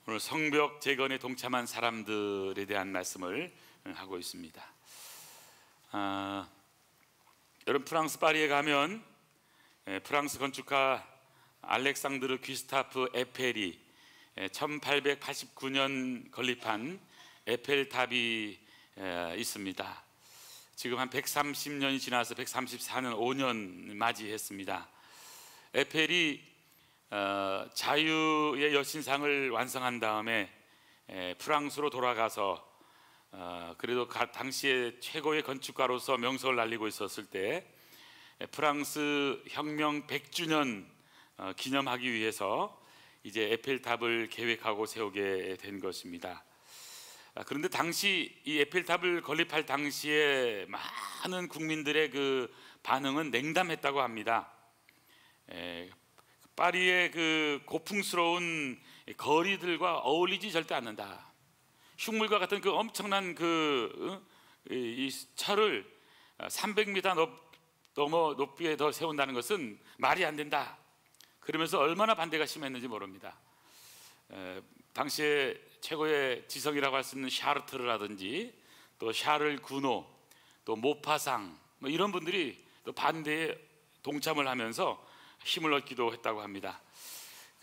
오늘 성벽 재건에 동참한 사람들에 대한 말씀을 하고 있습니다. 여러분, 프랑스 파리에 가면 프랑스 건축가 알렉상드르 귀스타프 에펠이 1889년 건립한 에펠탑이 있습니다. 지금 한 130년이 지나서 134년 5년 맞이했습니다. 에펠이 자유의 여신상을 완성한 다음에 프랑스로 돌아가서 그래도 당시에 최고의 건축가로서 명성을 날리고 있었을 때 프랑스 혁명 100주년 기념하기 위해서 이제 에펠탑을 계획하고 세우게 된 것입니다. 그런데 당시 이 에펠탑을 건립할 당시에 많은 국민들의 그 반응은 냉담했다고 합니다. 파리의 그 고풍스러운 거리들과 어울리지 절대 않는다. 흉물과 같은 그 엄청난 이 철을 300m 넘어 높이에 더 세운다는 것은 말이 안 된다. 그러면서 얼마나 반대가 심했는지 모릅니다. 당시에 최고의 지성이라고 할 수 있는 샤르트르라든지 또 샤를 구노, 또 모파상 이런 분들이 또 반대에 동참을 하면서 힘을 얻기도 했다고 합니다.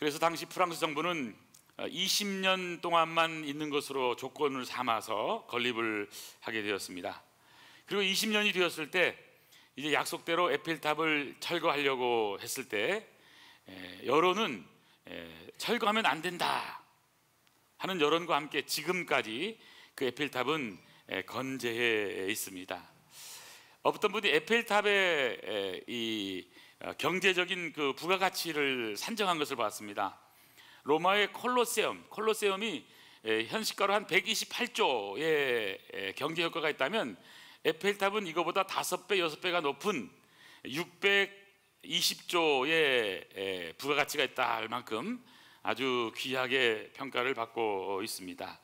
그래서 당시 프랑스 정부는 20년 동안만 있는 것으로 조건을 삼아서 건립을 하게 되었습니다. 그리고 20년이 되었을 때 이제 약속대로 에펠탑을 철거하려고 했을 때 여론은 철거하면 안 된다 하는 여론과 함께 지금까지 그 에펠탑은 건재해 있습니다. 어떤 분이 에펠탑의 이 경제적인 그 부가가치를 산정한 것을 봤습니다. 로마의 콜로세움이 현시가로 한 128조의 경제 효과가 있다면 에펠탑은 이거보다 5배, 6배가 높은 620조의 부가가치가 있다 할 만큼 아주 귀하게 평가를 받고 있습니다.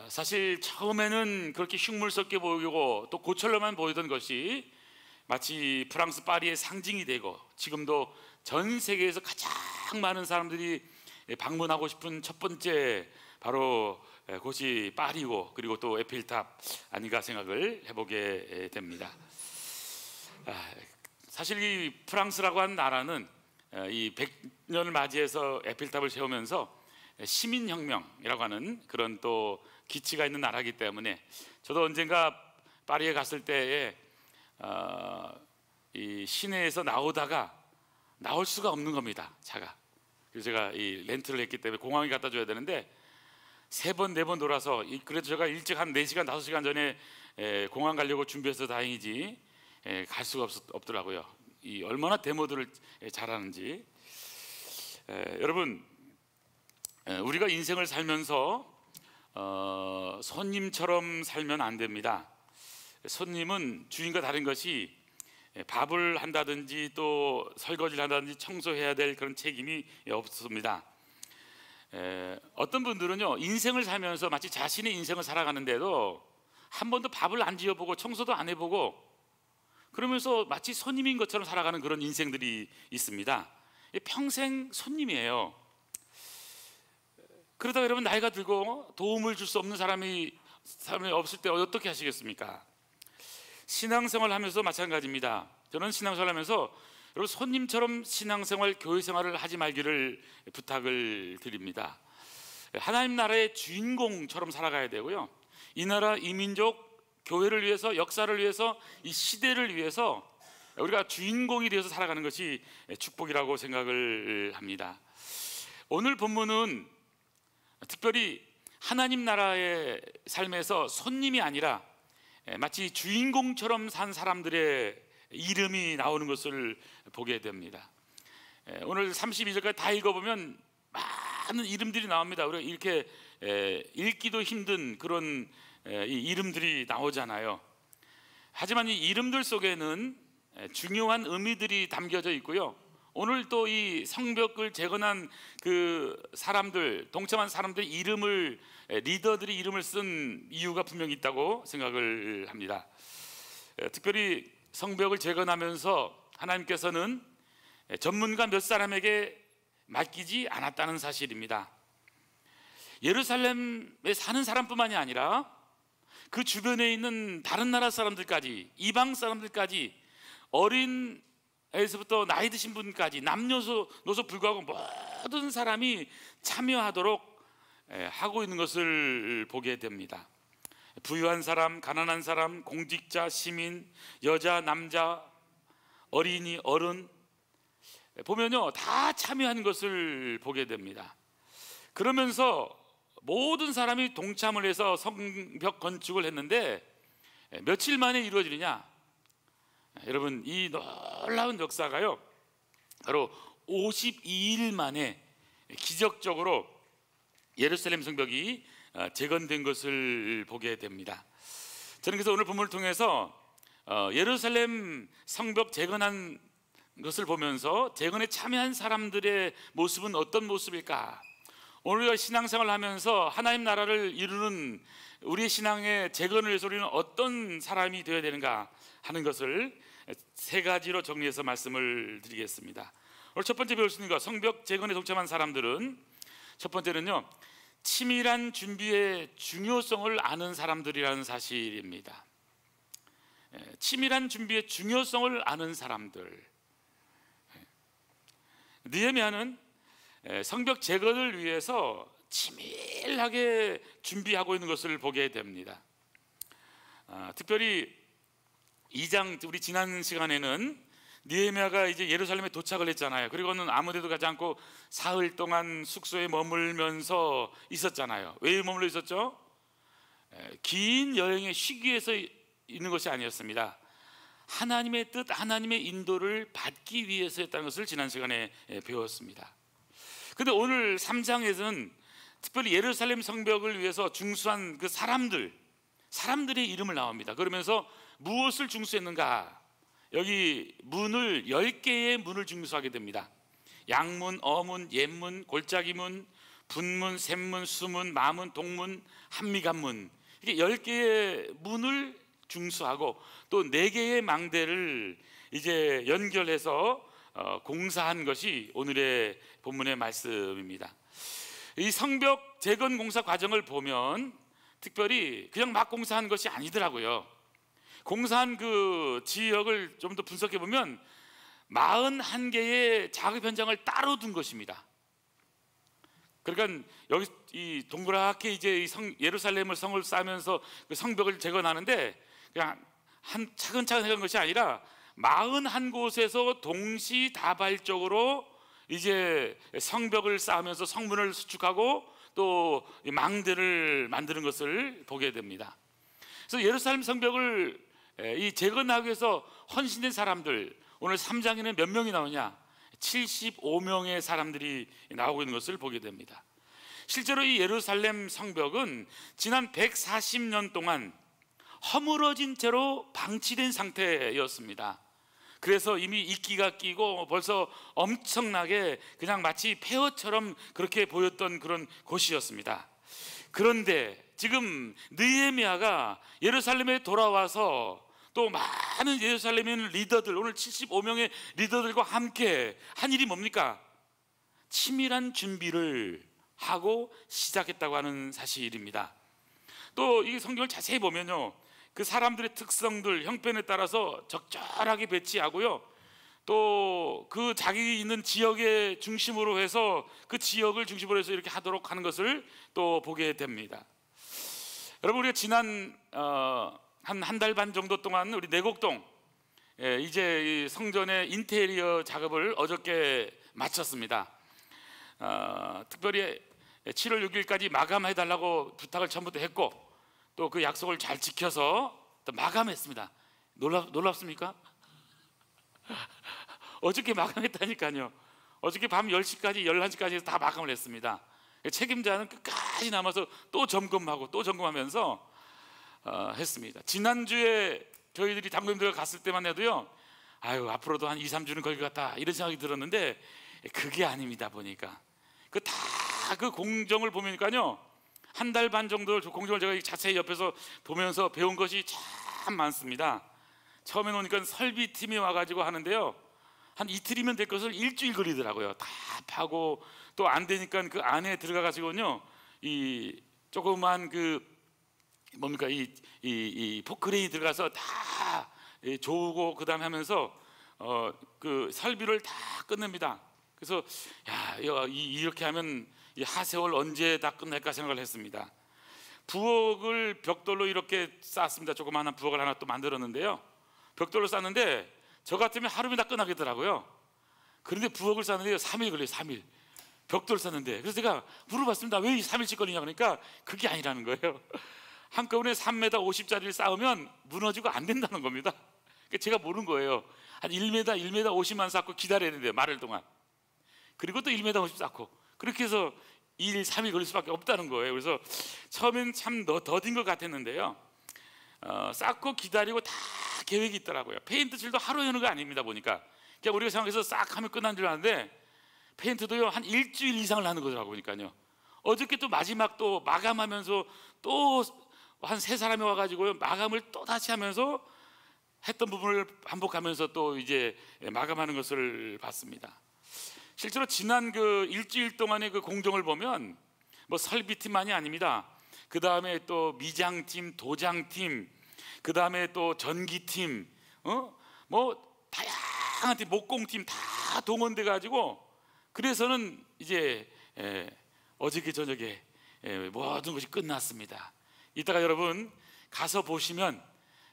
사실 처음에는 그렇게 흉물스럽게 보이고 또 고철로만 보이던 것이 마치 프랑스 파리의 상징이 되고 지금도 전 세계에서 가장 많은 사람들이 방문하고 싶은 첫 번째 바로 곳이 파리고 그리고 또 에펠탑 아닌가 생각을 해보게 됩니다. 사실 이 프랑스라고 하는 나라는 이 100년을 맞이해서 에펠탑을 세우면서 시민혁명이라고 하는 그런 또 기치가 있는 나라이기 때문에 저도 언젠가 파리에 갔을 때에 이 시내에서 나오다가 나올 수가 없는 겁니다, 차가. 그래서 제가 이 렌트를 했기 때문에 공항에 갖다 줘야 되는데 3번, 4번 돌아서 그래도 제가 일찍 한 4시간, 5시간 전에 공항 가려고 준비해서 다행이지 갈 수가 없더라고요. 이 얼마나 데모들을 잘하는지. 여러분, 우리가 인생을 살면서 손님처럼 살면 안 됩니다. 손님은 주인과 다른 것이 밥을 한다든지 또 설거지를 한다든지 청소해야 될 그런 책임이 없습니다. 어떤 분들은요, 인생을 살면서 마치 자신의 인생을 살아가는데도 한 번도 밥을 안 지어보고 청소도 안 해보고 그러면서 마치 손님인 것처럼 살아가는 그런 인생들이 있습니다. 평생 손님이에요. 그러다가 여러분 나이가 들고 도움을 줄 수 없는 사람이 없을 때 어떻게 하시겠습니까? 신앙생활 하면서 마찬가지입니다. 저는 신앙생활 하면서 여러분 손님처럼 신앙생활, 교회생활을 하지 말기를 부탁을 드립니다. 하나님 나라의 주인공처럼 살아가야 되고요, 이 나라, 이 민족, 교회를 위해서, 역사를 위해서, 이 시대를 위해서 우리가 주인공이 되어서 살아가는 것이 축복이라고 생각을 합니다. 오늘 본문은 특별히 하나님 나라의 삶에서 손님이 아니라 마치 주인공처럼 산 사람들의 이름이 나오는 것을 보게 됩니다. 오늘 32절까지 다 읽어보면 많은 이름들이 나옵니다. 우리가 이렇게 읽기도 힘든 그런 이 이름들이 나오잖아요. 하지만 이 이름들 속에는 중요한 의미들이 담겨져 있고요, 오늘 또 이 성벽을 재건한 그 사람들, 동참한 사람들의 이름을, 리더들이 이름을 쓴 이유가 분명히 있다고 생각을 합니다. 특별히 성벽을 재건하면서 하나님께서는 전문가 몇 사람에게 맡기지 않았다는 사실입니다. 예루살렘에 사는 사람뿐만이 아니라 그 주변에 있는 다른 나라 사람들까지, 이방 사람들까지, 어린애에서부터 나이 드신 분까지 남녀노소 불구하고 모든 사람이 참여하도록 하고 있는 것을 보게 됩니다. 부유한 사람, 가난한 사람, 공직자, 시민, 여자, 남자, 어린이, 어른 보면요 다 참여하는 것을 보게 됩니다. 그러면서 모든 사람이 동참을 해서 성벽 건축을 했는데 며칠 만에 이루어지느냐? 여러분, 이 놀라운 역사가요 바로 52일 만에 기적적으로 예루살렘 성벽이 재건된 것을 보게 됩니다. 저는 그래서 오늘 본문을 통해서 예루살렘 성벽 재건한 것을 보면서 재건에 참여한 사람들의 모습은 어떤 모습일까? 오늘 우리가 신앙생활을 하면서 하나님 나라를 이루는 우리의 신앙의 재건을 위해서 우리는 어떤 사람이 되어야 되는가 하는 것을 세 가지로 정리해서 말씀을 드리겠습니다. 오늘 첫 번째 배울 수 있는 것, 성벽 재건에 동참한 사람들은 첫 번째는요 치밀한 준비의 중요성을 아는 사람들이라는 사실입니다. 치밀한 준비의 중요성을 아는 사람들. 느헤미야는 성벽 재건을 위해서 치밀하게 준비하고 있는 것을 보게 됩니다. 특별히 2장 우리 지난 시간에는 느헤미야가 이제 예루살렘에 도착을 했잖아요. 그리고는 아무데도 가지 않고 사흘 동안 숙소에 머물면서 있었잖아요. 왜 머물러 있었죠? 긴 여행에 쉬기 위해서 있는 것이 아니었습니다. 하나님의 뜻, 하나님의 인도를 받기 위해서였다는 것을 지난 시간에 배웠습니다. 그런데 오늘 3장에서는 특별히 예루살렘 성벽을 위해서 중수한 그 사람들의 이름을 나옵니다. 그러면서 무엇을 중수했는가? 여기 문을 10개의 문을 중수하게 됩니다. 양문, 어문, 옛문, 골짜기문, 분문, 샘문, 수문, 마문, 동문, 한미간문, 이렇게 10개의 문을 중수하고 또 4개의 망대를 이제 연결해서 공사한 것이 오늘의 본문의 말씀입니다. 이 성벽 재건 공사 과정을 보면 특별히 그냥 막 공사한 것이 아니더라고요. 공사한 그 지역을 좀 더 분석해 보면 41개의 작업 현장을 따로 둔 것입니다. 그러니까 여기 이 동그랗게 이제 예루살렘을 성을 쌓으면서 그 성벽을 재건하는데 그냥 차근차근 해간 것이 아니라 41곳에서 동시다발적으로 이제 성벽을 쌓으면서 성문을 수축하고 또 망대를 만드는 것을 보게 됩니다. 그래서 예루살렘 성벽을 이 재건하기 위해서 헌신된 사람들, 오늘 3장에는 몇 명이 나오냐? 75명의 사람들이 나오고 있는 것을 보게 됩니다. 실제로 이 예루살렘 성벽은 지난 140년 동안 허물어진 채로 방치된 상태였습니다. 그래서 이미 이끼가 끼고 벌써 엄청나게 그냥 마치 폐허처럼 그렇게 보였던 그런 곳이었습니다. 그런데 지금 느헤미야가 예루살렘에 돌아와서 또 많은 예루살렘에 있는 리더들, 오늘 75명의 리더들과 함께 한 일이 뭡니까? 치밀한 준비를 하고 시작했다고 하는 사실입니다. 또 이 성경을 자세히 보면요, 그 사람들의 특성들, 형편에 따라서 적절하게 배치하고요, 또 그 자기 있는 지역의 중심으로 해서 그 지역을 중심으로 해서 이렇게 하도록 하는 것을 또 보게 됩니다. 여러분, 우리가 지난 한 달 반 정도 동안 우리 내곡동 이제 이 성전의 인테리어 작업을 어저께 마쳤습니다. 특별히 7월 6일까지 마감해달라고 부탁을 처음부터 했고 또 그 약속을 잘 지켜서 또 마감했습니다. 놀랍습니까? 어저께 마감했다니까요. 어저께 밤 10시까지 11시까지 해서 다 마감을 했습니다. 책임자는 끝까지 남아서 또 점검하고 또 점검하면서 했습니다. 지난주에 저희들이 당구님들 갔을 때만 해도요, 아유 앞으로도 한 2, 3주는 걸릴 것 같다 이런 생각이 들었는데 그게 아닙니다. 보니까 그 공정을 보니까요, 한 달 반 정도 공정을 제가 자세히 옆에서 보면서 배운 것이 참 많습니다. 처음에 오니까 설비팀이 와가지고 하는데요, 한 이틀이면 될 것을 일주일 걸리더라고요. 다 파고 또 안 되니까 그 안에 들어가가지고요 이 조그만 그 뭡니까 이 포크레인이 들어가서 다 조우고 그다음에 하면서 그 설비를 다 끝냅니다. 그래서 야 이렇게 하면 이 하세월 언제 다 끝날까 생각을 했습니다. 부엌을 벽돌로 이렇게 쌓았습니다. 조그마한 부엌을 하나 또 만들었는데요. 벽돌로 쌓는데 저 같으면 하루면 다 끝나겠더라고요. 그런데 부엌을 쌓는데 3일 걸려요. 3일. 벽돌을 쌓는데. 그래서 제가 물어봤습니다. 왜 3일씩 걸리냐 그러니까 그게 아니라는 거예요. 한꺼번에 3m 50짜리를 쌓으면 무너지고 안 된다는 겁니다. 그러니까 제가 모르는 거예요. 한 1m 50만 쌓고 기다려야 된대요. 마를 동안. 그리고 또 1m 50 쌓고 그렇게 해서 2일 3일 걸릴 수밖에 없다는 거예요. 그래서 처음엔 참 더딘 것 같았는데요. 쌓고 기다리고 다 계획이 있더라고요. 페인트 칠도 하루 여는 거 아닙니다. 보니까 그냥 우리가 생각해서 싹 하면 끝난 줄 아는데 페인트도요 한 일주일 이상을 하는 거더라고요. 보니까요. 어저께 또 마지막 또 마감하면서 또 한 세 사람이 와가지고요 마감을 또 다시 하면서 했던 부분을 반복하면서 또 이제 마감하는 것을 봤습니다. 실제로 지난 그 일주일 동안의 그 공정을 보면 뭐 설비팀만이 아닙니다. 그 다음에 또 미장팀, 도장팀, 그 다음에 또 전기팀, 뭐 다양한 팀, 목공팀 다 동원돼 가지고 그래서는 이제 어저께 저녁에 모든 것이 끝났습니다. 이따가 여러분 가서 보시면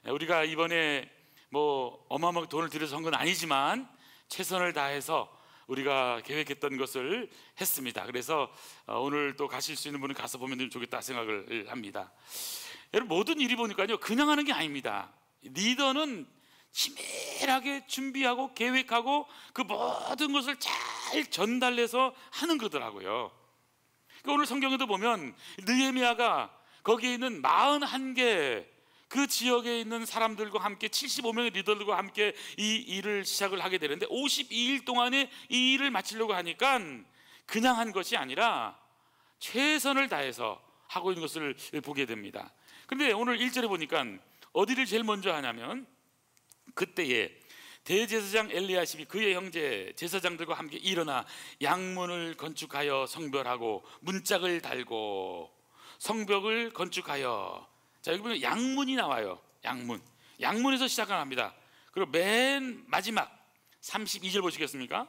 우리가 이번에 뭐 어마어마하게 돈을 들여서 한 건 아니지만 최선을 다해서 우리가 계획했던 것을 했습니다. 그래서 오늘 또 가실 수 있는 분은 가서 보면 좋겠다 생각을 합니다. 여러분 모든 일이 보니까요 그냥 하는 게 아닙니다. 리더는 치밀하게 준비하고 계획하고 그 모든 것을 잘 전달해서 하는 거더라고요. 그러니까 오늘 성경에도 보면 느헤미야가 거기에 있는 41개 그 지역에 있는 사람들과 함께 75명의 리더들과 함께 이 일을 시작을 하게 되는데 52일 동안에 이 일을 마치려고 하니까 그냥 한 것이 아니라 최선을 다해서 하고 있는 것을 보게 됩니다. 그런데 오늘 1절에 보니까 어디를 제일 먼저 하냐면 그때에 대제사장 엘리야십이 그의 형제 제사장들과 함께 일어나 양문을 건축하여 성별하고 문짝을 달고 성벽을 건축하여 자 여기 보면 양문이 나와요. 양문에서 시작을 합니다. 그리고 맨 마지막 32절 보시겠습니까?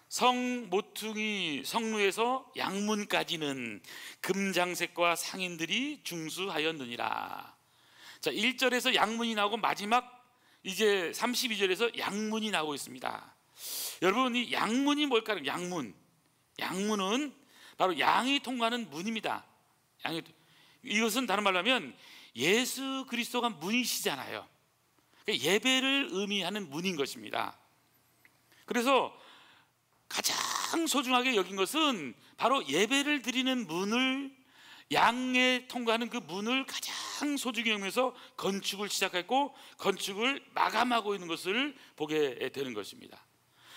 성 모퉁이 성루에서 양문까지는 금장색과 상인들이 중수하였느니라. 자 1절에서 양문이 나오고 마지막 이제 32절에서 양문이 나오고 있습니다. 여러분 이 양문이 뭘까요? 양문은 바로 양이 통과하는 문입니다. 이것은 다른 말로 하면 예수 그리스도가 문이시잖아요. 그러니까 예배를 의미하는 문인 것입니다. 그래서 가장 소중하게 여긴 것은 바로 예배를 드리는 문을 양에 통과하는 그 문을 가장 소중히 여기면서 건축을 시작했고 건축을 마감하고 있는 것을 보게 되는 것입니다.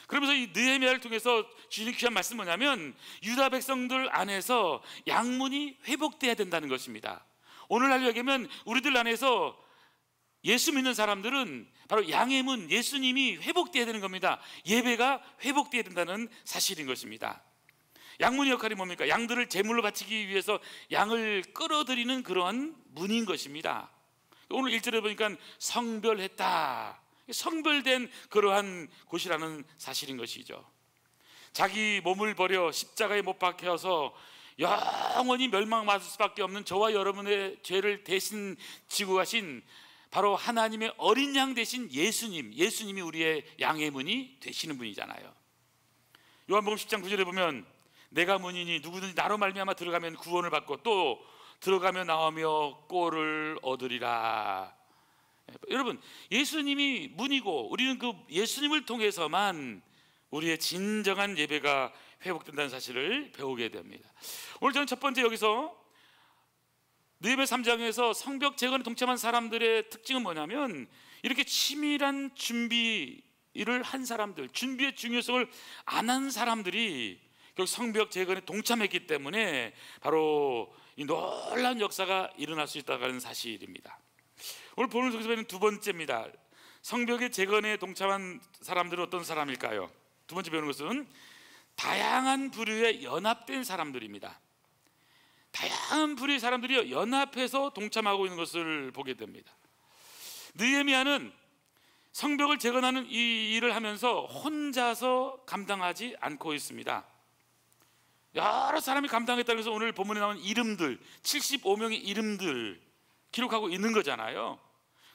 그러면서 이 느헤미야를 통해서 주님이 귀한 말씀은 뭐냐면 유다 백성들 안에서 양문이 회복돼야 된다는 것입니다. 오늘날 얘기하면 우리들 안에서 예수 믿는 사람들은 바로 양의 문 예수님이 회복돼야 되는 겁니다. 예배가 회복돼야 된다는 사실인 것입니다. 양문의 역할이 뭡니까? 양들을 제물로 바치기 위해서 양을 끌어들이는 그런 문인 것입니다. 오늘 1절에 보니까 성별했다. 성별된 그러한 곳이라는 사실인 것이죠. 자기 몸을 버려 십자가에 못 박혀서 영원히 멸망받을 수밖에 없는 저와 여러분의 죄를 대신 지고 가신 바로 하나님의 어린 양 대신 예수님이 우리의 양의 문이 되시는 분이잖아요. 요한복음 10장 9절에 보면 내가 문이니 누구든지 나로 말미암아 들어가면 구원을 받고 또 들어가며 나오며 꼴을 얻으리라. 여러분 예수님이 문이고 우리는 그 예수님을 통해서만 우리의 진정한 예배가 회복된다는 사실을 배우게 됩니다. 오늘 저는 첫 번째 여기서 느헤미야 3장에서 성벽 재건에 동참한 사람들의 특징은 뭐냐면 이렇게 치밀한 준비를 한 사람들, 준비의 중요성을 안 한 사람들이 결국 성벽 재건에 동참했기 때문에 바로 이 놀라운 역사가 일어날 수 있다는 사실입니다. 오늘 본문 속에서 보는 두 번째입니다. 성벽의 재건에 동참한 사람들은 어떤 사람일까요? 두 번째 배우는 것은 다양한 부류의 연합된 사람들입니다. 다양한 부류의 사람들이 연합해서 동참하고 있는 것을 보게 됩니다. 느헤미야는 성벽을 재건하는 이 일을 하면서 혼자서 감당하지 않고 있습니다. 여러 사람이 감당했다고 해서 오늘 본문에 나온 이름들, 75명의 이름들 기록하고 있는 거잖아요.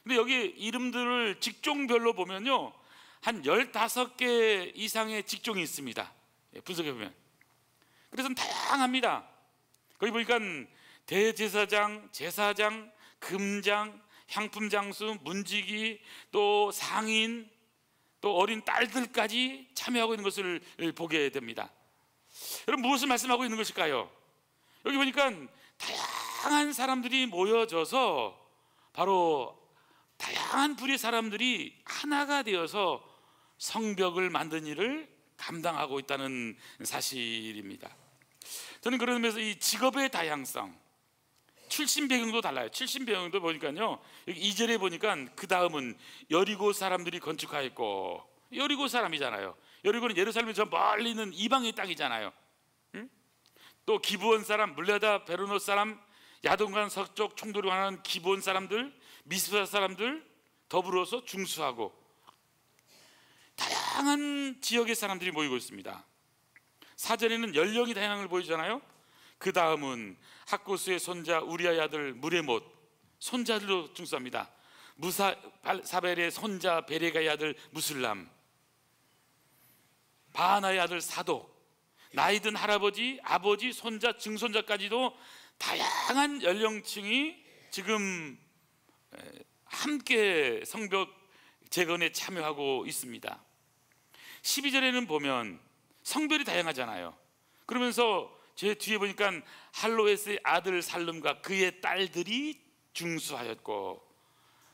근데 여기 이름들을 직종별로 보면요, 한 15개 이상의 직종이 있습니다. 분석해 보면. 그래서 다양합니다. 거기 보니까 대제사장, 제사장, 금장, 향품장수, 문지기, 또 상인, 또 어린 딸들까지 참여하고 있는 것을 보게 됩니다. 여러분, 무엇을 말씀하고 있는 것일까요? 여기 보니까 다양한 사람들이 모여져서 바로 다양한 부류의 사람들이 하나가 되어서 성벽을 만든 일을 감당하고 있다는 사실입니다. 저는 그런 의미에서 이 직업의 다양성, 출신 배경도 달라요. 출신 배경도 보니까요, 여기 2절에 보니까 그 다음은 여리고 사람들이 건축하였고, 여리고 사람이잖아요. 여리고는 예루살렘에 저 멀리 있는 이방의 땅이잖아요. 또 기브온 사람, 물레다 베로노 사람, 야동간 서쪽 총독을 하는 기브온 사람들, 미스파 사람들 더불어서 중수하고 다양한 지역의 사람들이 모이고 있습니다. 사전에는 연령이 다양한 걸 보이잖아요. 그 다음은 학고스의 손자 우리아의 아들 무레못, 손자들로 중수합니다. 무사벨의 손자 베레가의 아들 무슬람, 바하나의 아들 사독, 나이든 할아버지, 아버지, 손자, 증손자까지도 다양한 연령층이 지금 함께 성벽 재건에 참여하고 있습니다. 12절에는 보면 성별이 다양하잖아요. 그러면서 제 뒤에 보니까 할로에스의 아들 살름과 그의 딸들이 중수하였고,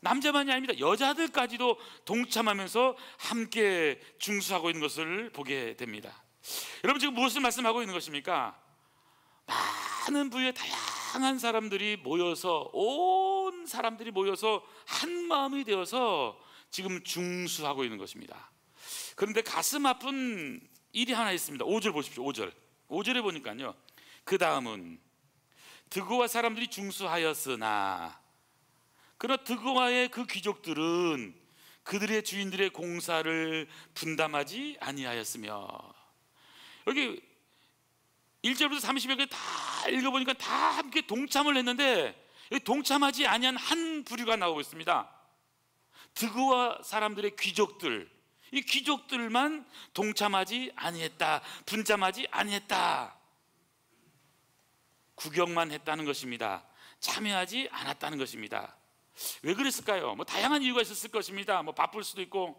남자만이 아닙니다. 여자들까지도 동참하면서 함께 중수하고 있는 것을 보게 됩니다. 여러분, 지금 무엇을 말씀하고 있는 것입니까? 많은 부류의 다양한 사람들이 모여서, 온 사람들이 모여서 한 마음이 되어서 지금 중수하고 있는 것입니다. 그런데 가슴 아픈 일이 하나 있습니다. 5절 보십시오. 5절에 보니까요, 그 다음은 드고와 사람들이 중수하였으나, 그러나 드고와의 그 귀족들은 그들의 주인들의 공사를 분담하지 아니하였으며, 여기 1절부터 30절까지 다 읽어보니까 다 함께 동참을 했는데, 여기 동참하지 아니한 한 부류가 나오고 있습니다. 드고와 사람들의 귀족들, 이 귀족들만 동참하지 아니했다, 분담하지 아니했다, 구경만 했다는 것입니다. 참여하지 않았다는 것입니다. 왜 그랬을까요? 뭐 다양한 이유가 있었을 것입니다. 뭐 바쁠 수도 있고,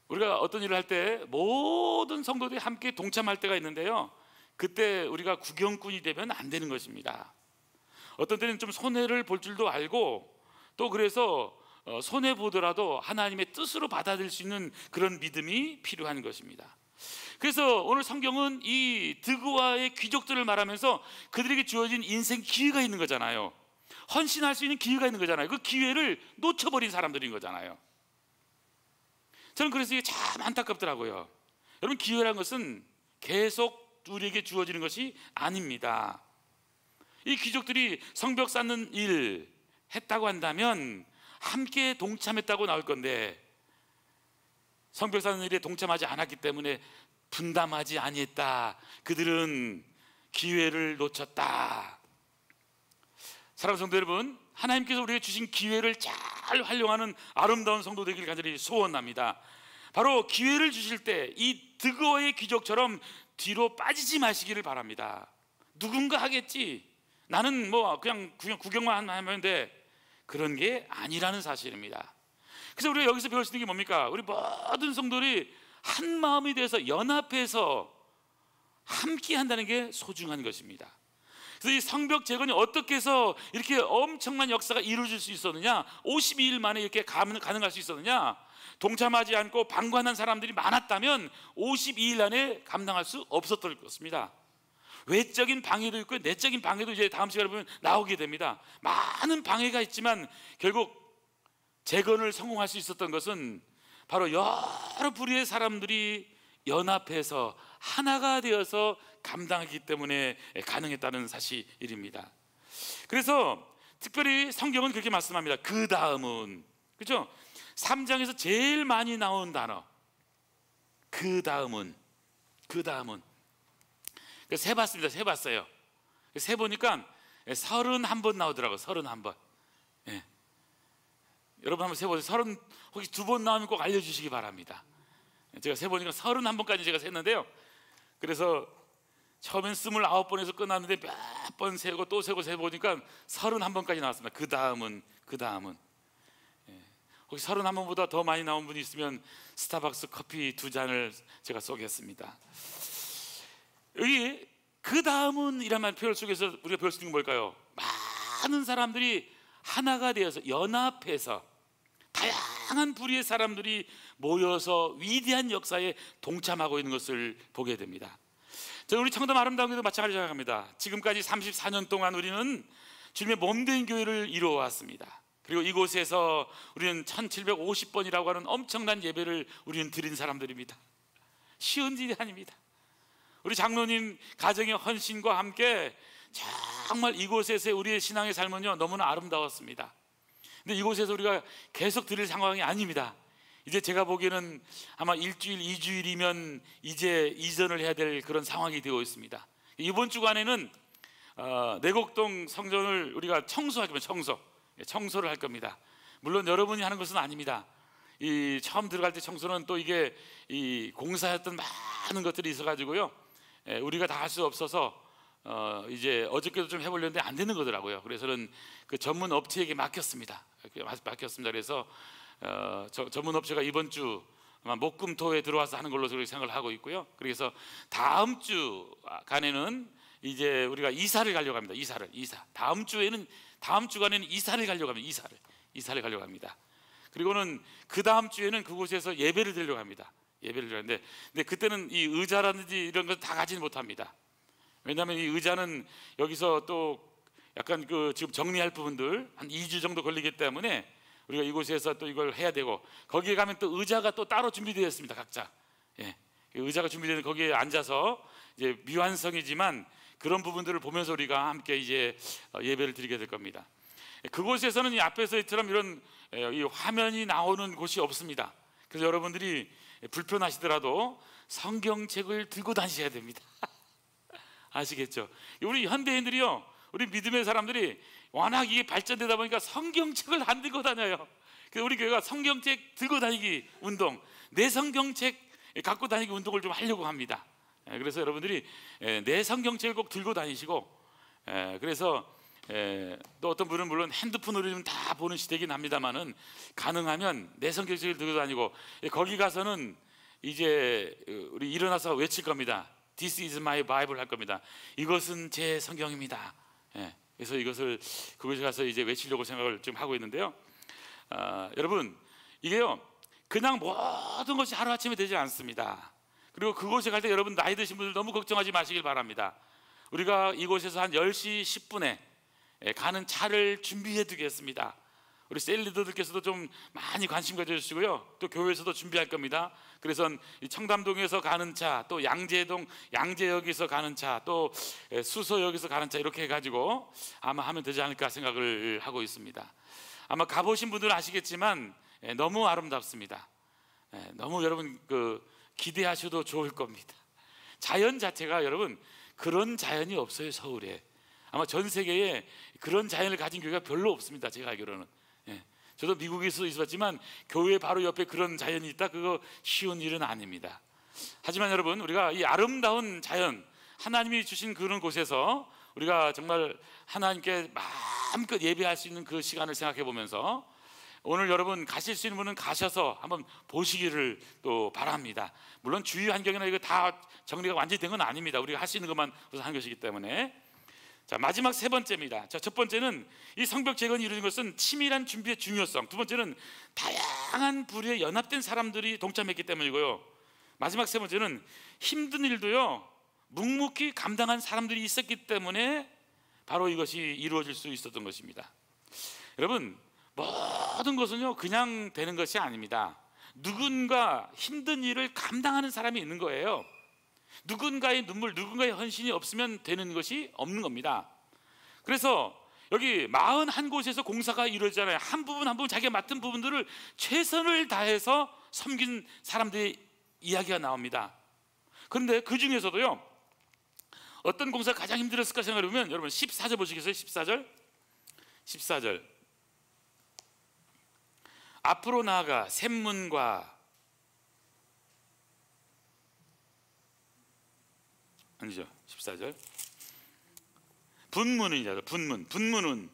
우리가 어떤 일을 할 때 모든 성도들이 함께 동참할 때가 있는데요, 그때 우리가 구경꾼이 되면 안 되는 것입니다. 어떤 때는 좀 손해를 볼 줄도 알고, 또 그래서 손해 보더라도 하나님의 뜻으로 받아들일 수 있는 그런 믿음이 필요한 것입니다. 그래서 오늘 성경은 이 드고와의 귀족들을 말하면서 그들에게 주어진 인생 기회가 있는 거잖아요. 헌신할 수 있는 기회가 있는 거잖아요. 그 기회를 놓쳐버린 사람들인 거잖아요. 저는 그래서 이게 참 안타깝더라고요. 여러분, 기회라는 것은 계속 우리에게 주어지는 것이 아닙니다. 이 귀족들이 성벽 쌓는 일 했다고 한다면 함께 동참했다고 나올 건데, 성벽 쌓는 일에 동참하지 않았기 때문에 분담하지 아니했다, 그들은 기회를 놓쳤다. 사랑하는 성도 여러분, 하나님께서 우리에게 주신 기회를 잘 활용하는 아름다운 성도 되기를 간절히 소원합니다. 바로 기회를 주실 때 이 드고의 귀족처럼 뒤로 빠지지 마시기를 바랍니다. 누군가 하겠지, 나는 뭐 그냥 구경만 하면 돼, 그런 게 아니라는 사실입니다. 그래서 우리가 여기서 배울 수 있는 게 뭡니까? 우리 모든 성도들이 한 마음이 돼서 연합해서 함께 한다는 게 소중한 것입니다. 그래서 이 성벽 재건이 어떻게 해서 이렇게 엄청난 역사가 이루어질 수 있었느냐, 52일 만에 이렇게 가능할 수 있었느냐, 동참하지 않고 방관한 사람들이 많았다면 52일 안에 감당할 수 없었을 것입니다. 외적인 방해도 있고 내적인 방해도 이제 다음 시간에 보면 나오게 됩니다. 많은 방해가 있지만 결국 재건을 성공할 수 있었던 것은 바로 여러 부류의 사람들이 연합해서 하나가 되어서 감당하기 때문에 가능했다는 사실입니다. 그래서 특별히 성경은 그렇게 말씀합니다. 그 다음은, 그렇죠? 3장에서 제일 많이 나온 단어, 그 다음은. 세봤습니다. 세봤어요. 세보니까 31번 나오더라고요. 31번. 예. 여러분 한번 세보세요. 30, 혹시 2번 나오면 꼭 알려주시기 바랍니다. 제가 세보니까 31번까지 제가 셌는데요. 그래서 처음엔 29번에서 끝났는데 몇 번 세고 또 세고 세보니까 31번까지 나왔습니다. 그 다음은. 예. 혹시 31번보다 더 많이 나온 분이 있으면 스타벅스 커피 2잔을 제가 쏘겠습니다. 여기 그 다음은 이란 표현 속에서 우리가 배울 수 있는 건 뭘까요? 많은 사람들이 하나가 되어서 연합해서 다양한 부류의 사람들이 모여서 위대한 역사에 동참하고 있는 것을 보게 됩니다. 저는 우리 청담 아름다운 교회도 마찬가지로 생각합니다. 지금까지 34년 동안 우리는 주님의 몸된 교회를 이루어왔습니다. 그리고 이곳에서 우리는 1750번이라고 하는 엄청난 예배를 우리는 드린 사람들입니다. 쉬운 일이 아닙니다. 우리 장로님 가정의 헌신과 함께 정말 이곳에서의 우리의 신앙의 삶은요 너무나 아름다웠습니다. 근데 이곳에서 우리가 계속 드릴 상황이 아닙니다. 이제 제가 보기에는 아마 1주일, 2주일이면 이제 이전을 해야 될 그런 상황이 되어 있습니다. 이번 주간에는 내곡동 성전을 우리가 청소할 겁니다. 청소를 할 겁니다. 물론 여러분이 하는 것은 아닙니다. 이 처음 들어갈 때 청소는 또 이게 이 공사했던 많은 것들이 있어가지고요, 우리가 다 할 수 없어서 이제 어저께도 좀 해보려는데 안 되는 거더라고요. 그래서는 그 전문 업체에게 맡겼습니다. 그래서 전문 업체가 이번 주 아마 목금토에 들어와서 하는 걸로 저렇게 생각을 하고 있고요. 그래서 다음 주간에는 이제 우리가 이사를 가려고 합니다. 다음 주간에는 이사를 가려고 합니다. 이사를 가려고 합니다. 그리고는 그 다음 주에는 그곳에서 예배를 드리려고 합니다. 예배를 드리는데, 근데 그때는 이 의자라든지 이런 걸 다 가지는 못합니다. 왜냐하면 이 의자는 여기서 또 약간 그 지금 정리할 부분들 한 2주 정도 걸리기 때문에 우리가 이곳에서 또 이걸 해야 되고, 거기에 가면 또 의자가 또 따로 준비되어 있습니다. 각자. 예. 의자가 준비되는 거기에 앉아서 이제 미완성이지만 그런 부분들을 보면서 우리가 함께 이제 예배를 드리게 될 겁니다. 그곳에서는 이 앞에서 이처럼 이런 이 화면이 나오는 곳이 없습니다. 그래서 여러분들이 불편하시더라도 성경책을 들고 다니셔야 됩니다. 아시겠죠? 우리 현대인들이요, 우리 믿음의 사람들이 워낙 이게 발전되다 보니까 성경책을 안 들고 다녀요. 그래서 우리 교회가 성경책 들고 다니기 운동, 내 성경책 갖고 다니기 운동을 좀 하려고 합니다. 그래서 여러분들이 내 성경책을 꼭 들고 다니시고, 그래서 또 어떤 분은 물론 핸드폰으로 좀 다 보는 시대긴 합니다만은 가능하면 내 성경책을 들고 다니고, 거기 가서는 이제 우리 일어나서 외칠 겁니다. This is my Bible 할 겁니다. 이것은 제 성경입니다. 그래서 이것을 그곳에 가서 이제 외치려고 생각을 좀 하고 있는데요. 여러분, 이게요 그냥 모든 것이 하루아침에 되지 않습니다. 그리고 그곳에 갈 때 여러분 나이 드신 분들 너무 걱정하지 마시길 바랍니다. 우리가 이곳에서 한 10시 10분에 가는 차를 준비해 두겠습니다. 우리 셀리더들께서도 좀 많이 관심 가져주시고요, 또 교회에서도 준비할 겁니다. 그래서 청담동에서 가는 차, 또 양재역에서 가는 차, 또 수서역에서 가는 차, 이렇게 해가지고 아마 하면 되지 않을까 생각을 하고 있습니다. 아마 가보신 분들은 아시겠지만 너무 아름답습니다. 너무 여러분 기대하셔도 좋을 겁니다. 자연 자체가 여러분 그런 자연이 없어요. 서울에 아마 전 세계에 그런 자연을 가진 교회가 별로 없습니다. 제가 알기로는. 저도 미국에서 있었지만 교회 바로 옆에 그런 자연이 있다, 그거 쉬운 일은 아닙니다. 하지만 여러분, 우리가 이 아름다운 자연, 하나님이 주신 그런 곳에서 우리가 정말 하나님께 마음껏 예배할 수 있는 그 시간을 생각해 보면서, 오늘 여러분 가실 수 있는 분은 가셔서 한번 보시기를 또 바랍니다. 물론 주위 환경이나 이거 다 정리가 완전히 된 건 아닙니다. 우리가 할 수 있는 것만 우선 한 것이기 때문에. 자, 마지막 세 번째입니다. 자, 첫 번째는 이 성벽 재건이 이루어진 것은 치밀한 준비의 중요성, 두 번째는 다양한 부류의 연합된 사람들이 동참했기 때문이고요, 마지막 세 번째는 힘든 일도요 묵묵히 감당한 사람들이 있었기 때문에 바로 이것이 이루어질 수 있었던 것입니다. 여러분, 모든 것은요 그냥 되는 것이 아닙니다. 누군가 힘든 일을 감당하는 사람이 있는 거예요. 누군가의 눈물, 누군가의 헌신이 없으면 되는 것이 없는 겁니다. 그래서 여기 41곳에서 공사가 이루어지잖아요. 한 부분 한 부분 자기가 맡은 부분들을 최선을 다해서 섬긴 사람들의 이야기가 나옵니다. 그런데 그 중에서도요, 어떤 공사가 가장 힘들었을까 생각해 보면, 여러분 14절 보시겠어요? 14절 앞으로 나아가 샘문과, 아니죠, 14절 분문이죠. 분문은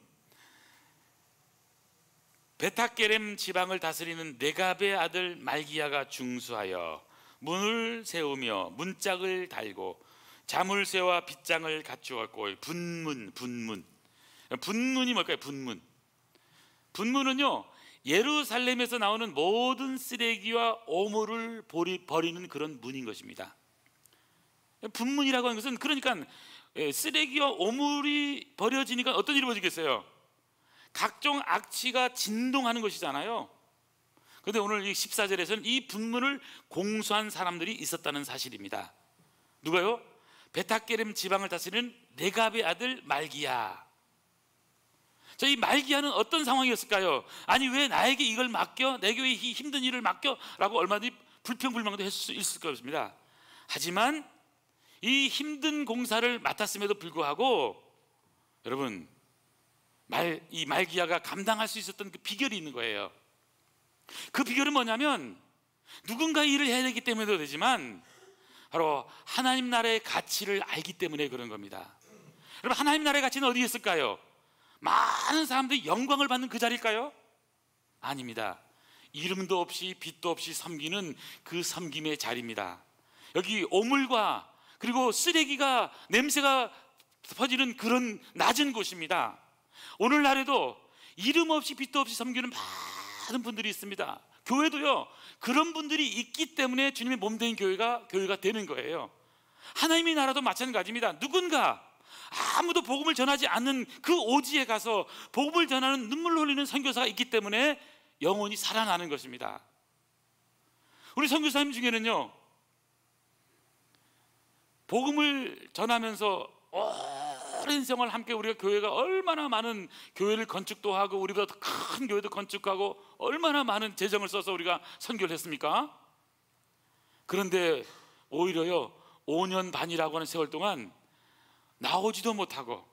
베타게렘 지방을 다스리는 네갑의 아들 말기야가 중수하여 문을 세우며 문짝을 달고 자물쇠와 빗장을 갖추었고. 분문이 뭘까요? 분문은요, 예루살렘에서 나오는 모든 쓰레기와 오물을 버리는 그런 문인 것입니다. 분문이라고 하는 것은, 그러니까 쓰레기와 오물이 버려지니까 어떤 일이 벌어지겠어요? 각종 악취가 진동하는 것이잖아요. 그런데 오늘 이 14절에서는 이 분문을 공수한 사람들이 있었다는 사실입니다. 누가요? 베타게렘 지방을 다스리는 네갑의 아들 말기야. 자, 이 말기야는 어떤 상황이었을까요? 아니, 왜 나에게 이걸 맡겨? 내게 왜 이 힘든 일을 맡겨? 라고 얼마든지 불평불만도 했을 수 있을 것입니다. 하지만 이 힘든 공사를 맡았음에도 불구하고 여러분, 이 말기야가 감당할 수 있었던 그 비결이 있는 거예요. 그 비결은 뭐냐면, 누군가 일을 해야 되기 때문에도 되지만 바로 하나님 나라의 가치를 알기 때문에 그런 겁니다. 여러분, 하나님 나라의 가치는 어디에 있을까요? 많은 사람들이 영광을 받는 그 자리일까요? 아닙니다. 이름도 없이 빛도 없이 섬기는 그 섬김의 자리입니다. 여기 오물과 그리고 쓰레기가, 냄새가 퍼지는 그런 낮은 곳입니다. 오늘날에도 이름 없이 빛도 없이 섬기는 많은 분들이 있습니다. 교회도요, 그런 분들이 있기 때문에 주님의 몸된 교회가 되는 거예요. 하나님의 나라도 마찬가지입니다. 누군가 아무도 복음을 전하지 않는 그 오지에 가서 복음을 전하는 눈물 흘리는 선교사가 있기 때문에 영혼이 살아나는 것입니다. 우리 선교사님 중에는요, 복음을 전하면서 오랜 생활 함께 우리가 교회가 얼마나 많은 교회를 건축도 하고 우리보다 더 큰 교회도 건축하고 얼마나 많은 재정을 써서 우리가 선교를 했습니까? 그런데 오히려요, 5년 반이라고 하는 세월 동안 나오지도 못하고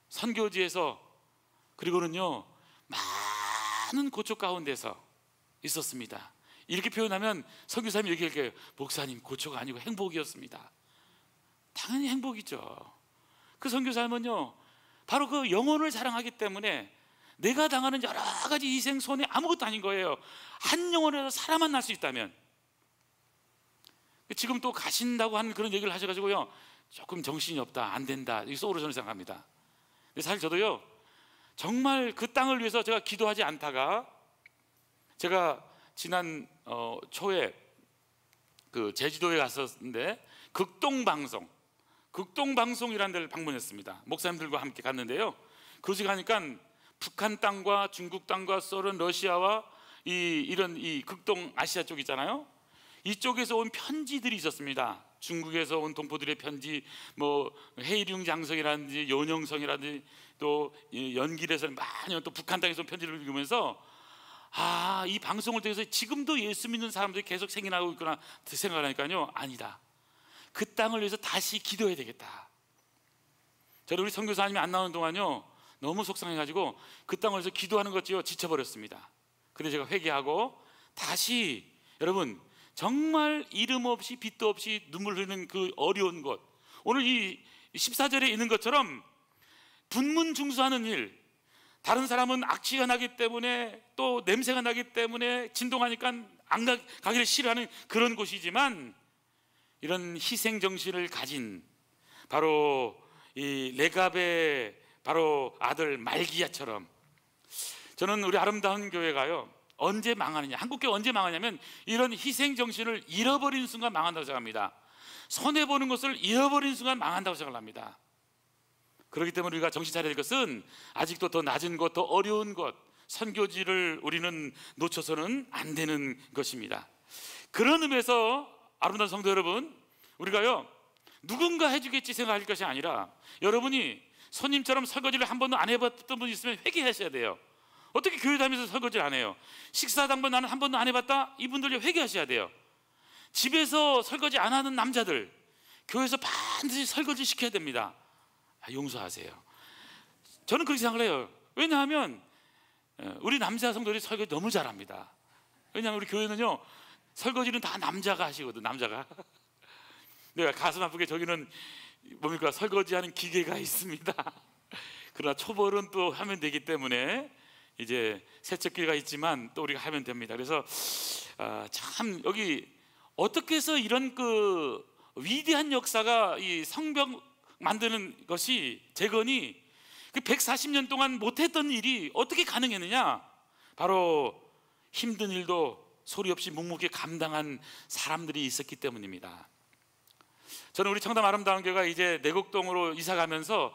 선교지에서, 그리고는요 많은 고초 가운데서 있었습니다. 이렇게 표현하면 선교사님이 이렇게 얘기해요. 목사님, 고초가 아니고 행복이었습니다. 당연히 행복이죠. 그 선교사님은요, 바로 그 영혼을 사랑하기 때문에 내가 당하는 여러 가지 희생, 손해 아무것도 아닌 거예요. 한 영혼에서 살아만 날 수 있다면. 지금 또 가신다고 하는 그런 얘기를 하셔가지고요, 조금 정신이 없다, 안 된다, 이 속으로 저는 생각합니다. 근데 사실 저도요, 정말 그 땅을 위해서 제가 기도하지 않다가, 제가 지난 초에 그 제주도에 갔었는데 극동방송이라는 데를 방문했습니다. 목사님들과 함께 갔는데요, 그곳에 가니까 북한 땅과 중국 땅과 소련, 러시아와 이런 극동 아시아 쪽 있잖아요. 이쪽에서 온 편지들이 있었습니다. 중국에서 온 동포들의 편지, 뭐 해일융 장성이라든지 연영성이라든지 또 연길에서 많이 또 북한 땅에서 온 편지를 읽으면서, 이 방송을 통해서 지금도 예수 믿는 사람들이 계속 생겨나고 있구나 생각하니까요, 아니다, 그 땅을 위해서 다시 기도해야 되겠다. 저는 우리 선교사님이 안 나오는 동안요, 너무 속상해가지고 그 땅을 위해서 기도하는 것지요 지쳐버렸습니다. 근데 제가 회개하고 다시, 여러분, 정말 이름 없이 빛도 없이 눈물 흘리는 그 어려운 곳, 오늘 이 14절에 있는 것처럼 분문중수하는 일, 다른 사람은 악취가 나기 때문에 또 냄새가 나기 때문에 진동하니까 안 가기를 싫어하는 그런 곳이지만, 이런 희생정신을 가진 바로 이 레갑의 바로 아들 말기야처럼, 저는 우리 아름다운 교회가요, 언제 망하느냐, 한국교회 언제 망하냐면 이런 희생정신을 잃어버리는 순간 망한다고 생각합니다. 손해보는 것을 잃어버리는 순간 망한다고 생각합니다. 그렇기 때문에 우리가 정신 차려야 될 것은 아직도 더 낮은 것, 더 어려운 것, 선교지를 우리는 놓쳐서는 안 되는 것입니다. 그런 의미에서 아름다운 성도 여러분, 우리가요 누군가 해주겠지 생각할 것이 아니라 여러분이 손님처럼 설거지를 한 번도 안 해봤던 분 있으면 회개하셔야 돼요. 어떻게 교회 다니면서 설거지를 안 해요? 식사당번 나는 한 번도 안 해봤다? 이분들 회개하셔야 돼요. 집에서 설거지 안 하는 남자들 교회에서 반드시 설거지 시켜야 됩니다. 용서하세요. 저는 그렇게 생각을 해요. 왜냐하면 우리 남자 성도들이 설거지 너무 잘합니다. 왜냐하면 우리 교회는요 설거지는 다 남자가 하시거든. 남자가. 내가 가슴 아프게 저기는 뭡니까 설거지하는 기계가 있습니다. 그러나 초벌은 또 하면 되기 때문에 이제 세척기가 있지만 또 우리가 하면 됩니다. 그래서 참 여기 어떻게 해서 이런 그 위대한 역사가 이 성벽 만드는 것이 재건이 그 140년 동안 못했던 일이 어떻게 가능했느냐? 바로 힘든 일도 소리 없이 묵묵히 감당한 사람들이 있었기 때문입니다. 저는 우리 청담 아름다운 교회가 이제 내곡동으로 이사 가면서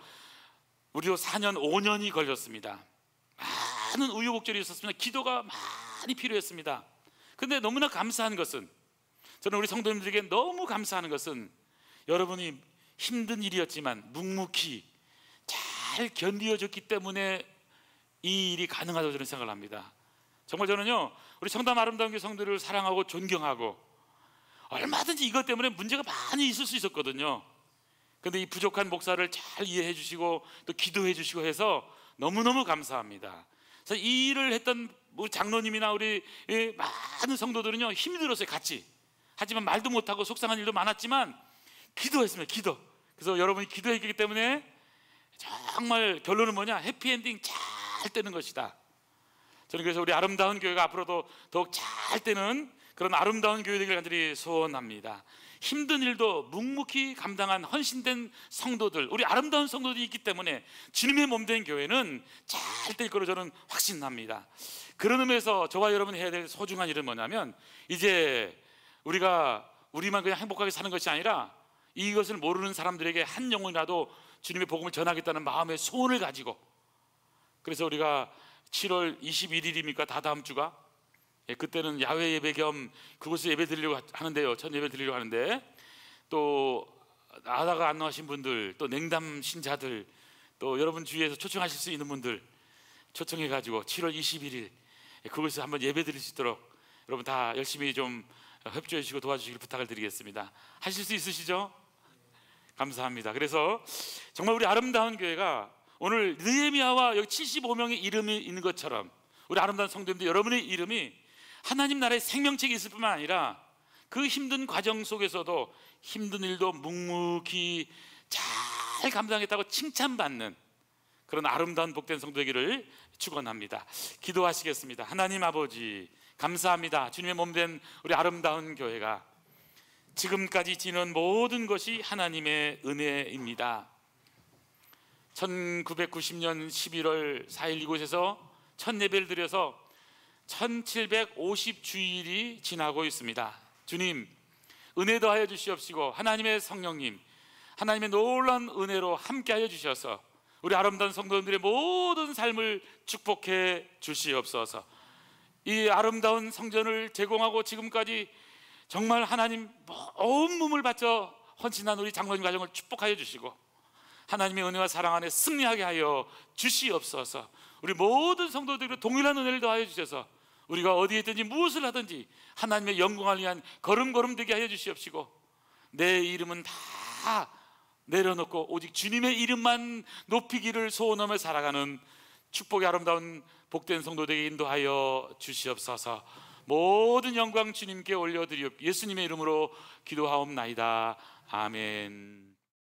우리도 4년 5년이 걸렸습니다. 많은 우여곡절이 있었습니다. 기도가 많이 필요했습니다. 근데 너무나 감사한 것은 저는 우리 성도님들에게 너무 감사한 것은 여러분이 힘든 일이었지만 묵묵히 잘 견디어줬기 때문에 이 일이 가능하다고 저는 생각을 합니다. 정말 저는요 우리 청담 아름다운 교회 성도들을 사랑하고 존경하고 얼마든지 이것 때문에 문제가 많이 있을 수 있었거든요. 근데 이 부족한 목사를 잘 이해해 주시고 또 기도해 주시고 해서 너무너무 감사합니다. 그래서 이 일을 했던 우리 장로님이나 우리 많은 성도들은요 힘이 들었어요. 같이. 하지만 말도 못하고 속상한 일도 많았지만 기도했습니다. 기도. 그래서 여러분이 기도했기 때문에 정말 결론은 뭐냐? 해피엔딩 잘 되는 것이다. 저는 그래서 우리 아름다운 교회가 앞으로도 더욱 잘 되는 그런 아름다운 교회 되기를 간절히 소원합니다. 힘든 일도 묵묵히 감당한 헌신된 성도들, 우리 아름다운 성도들이 있기 때문에 주님의 몸된 교회는 잘 될 거로 저는 확신합니다. 그런 의미에서 저와 여러분이 해야 될 소중한 일은 뭐냐면 이제 우리만 그냥 행복하게 사는 것이 아니라 이것을 모르는 사람들에게 한 영혼이라도 주님의 복음을 전하겠다는 마음의 소원을 가지고, 그래서 우리가 7월 21일입니까? 다다음 주가 그때는 야외 예배 겸 그곳에 예배 드리려고 하는데요. 첫 예배 드리려고 하는데 또 나다가 안 나오신 분들, 또 냉담 신자들, 또 여러분 주위에서 초청하실 수 있는 분들 초청해 가지고 7월 21일 그곳에서 한번 예배 드릴 수 있도록 여러분 다 열심히 좀 협조해 주시고 도와주시길 부탁을 드리겠습니다. 하실 수 있으시죠? 감사합니다. 그래서 정말 우리 아름다운 교회가 오늘 느헤미야와 여기 75명의 이름이 있는 것처럼 우리 아름다운 성도님들 여러분의 이름이 하나님 나라의 생명책이 있을 뿐만 아니라 그 힘든 과정 속에서도 힘든 일도 묵묵히 잘 감당했다고 칭찬받는 그런 아름다운 복된 성도 되기를 축원합니다. 기도하시겠습니다. 하나님 아버지 감사합니다. 주님의 몸된 우리 아름다운 교회가 지금까지 지는 모든 것이 하나님의 은혜입니다. 1990년 11월 4일 이곳에서 첫 예배를 드려서 1750주일이 지나고 있습니다. 주님 은혜 더하여 주시옵시고 하나님의 성령님 하나님의 놀라운 은혜로 함께하여 주셔서 우리 아름다운 성도님들의 모든 삶을 축복해 주시옵소서. 이 아름다운 성전을 제공하고 지금까지 정말 하나님 온 몸을 바쳐 헌신한 우리 장로님 가정을 축복하여 주시고 하나님의 은혜와 사랑 안에 승리하게 하여 주시옵소서. 우리 모든 성도들에게 동일한 은혜를 더하여 주셔서 우리가 어디에 있든지 무엇을 하든지 하나님의 영광을 위한 걸음걸음 되게 하여 주시옵시고 내 이름은 다 내려놓고 오직 주님의 이름만 높이기를 소원하며 살아가는 축복의 아름다운 복된 성도 되게 인도하여 주시옵소서. 모든 영광 주님께 올려드리옵 예수님의 이름으로 기도하옵나이다. 아멘.